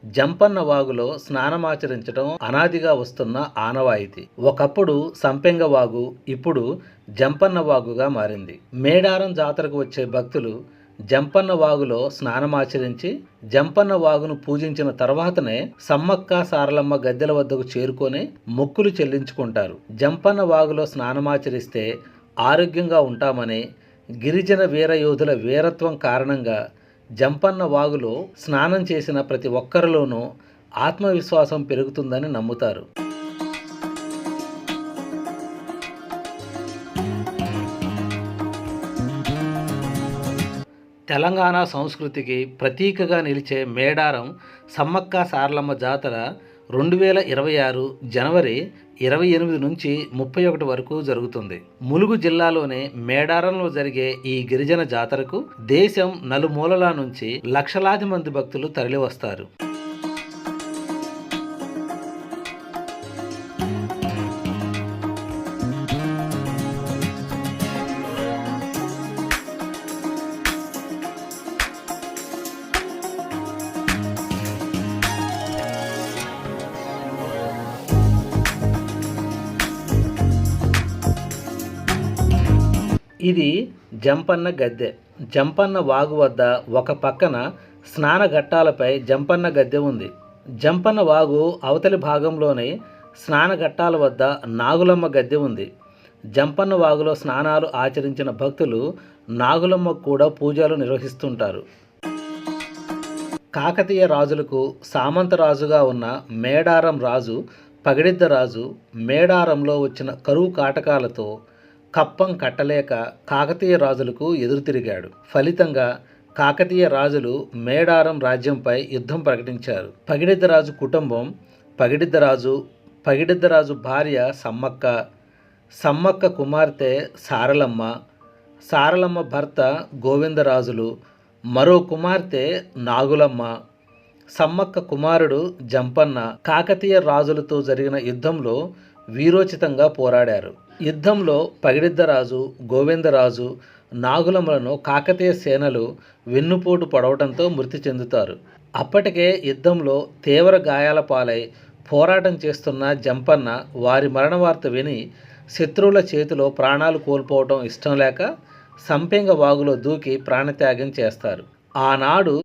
జంపన్న వాగులో స్నానమాచరించడం అనాదిగా వస్తున్న ఆనవాయితీ. ఒకప్పుడు సంపెంగ వాగు, ఇప్పుడు జంపన్న వాగుగా మారింది. మేడారం జాతరకు వచ్చే భక్తులు జంపన్న వాగులో స్నానమాచరించి జంపన్న వాగును పూజించిన తర్వాతనే సమ్మక్క సారలమ్మ గద్దెల వద్దకు చేరుకొని మొక్కులు చెల్లించుకుంటారు. జంపన్న వాగులో స్నానమాచరిస్తే ఆరోగ్యంగా ఉంటామని, గిరిజన వీరయోధుల వీరత్వం కారణంగా జంపన్న వాగులో స్నానం చేసిన ప్రతి ఒక్కరిలోనూ ఆత్మవిశ్వాసం పెరుగుతుందని నమ్ముతారు. తెలంగాణ సంస్కృతికి ప్రతీకగా నిలిచే మేడారం సమ్మక్క సారలమ్మ జాతర 2026 జనవరి 28 నుంచి 31 వరకు జరుగుతుంది. ములుగు జిల్లాలోని మేడారంలో జరిగే ఈ గిరిజన జాతరకు దేశం నలుమూలల నుంచి లక్షలాది మంది భక్తులు తరలివస్తారు. ఇది జంపన్న గద్దె. జంపన్న వాగు వద్ద ఒక పక్కన స్నాన ఘట్టాలపై జంపన్న గద్దె ఉంది. జంపన్న వాగు అవతలి భాగంలోని స్నాన ఘట్టాల వద్ద నాగులమ్మ గద్దె ఉంది. జంపన్న వాగులో స్నానాలు ఆచరించిన భక్తులు నాగులమ్మకు కూడా పూజలు నిర్వహిస్తుంటారు. కాకతీయ రాజులకు సామంతరాజుగా ఉన్న మేడారం రాజు పగిడిద్ద రాజు మేడారంలో వచ్చిన కరువు కాటకాలతో కప్పం కట్టలేక కాకతీయ రాజులకు ఎదురుతిరిగాడు. ఫలితంగా కాకతీయ రాజులు మేడారం రాజ్యంపై యుద్ధం ప్రకటించారు. పగిడిద్దరాజు కుటుంబం పగిడిద్దరాజు భార్య సమ్మక్క, సమ్మక్క కుమార్తె సారలమ్మ, సారలమ్మ భర్త గోవిందరాజులు, మరో కుమార్తె నాగులమ్మ, సమ్మక్క కుమారుడు జంపన్న కాకతీయ రాజులతో జరిగిన యుద్ధంలో వీరోచితంగా పోరాడారు. యుద్ధంలో పగిడిద్దరాజు, గోవిందరాజు, నాగులమ్మలను కాకతీయ సేనలు వెన్నుపోటు పడవటంతో మృతి చెందుతారు. అప్పటికే యుద్ధంలో తీవ్ర గాయాల పాలై పోరాటం చేస్తున్న జంపన్న వారి మరణ వార్త విని శత్రువుల చేతిలో ప్రాణాలు కోల్పోవడం ఇష్టం లేక సంపెంగ వాగులో దూకి ప్రాణత్యాగం చేస్తారు. ఆనాడు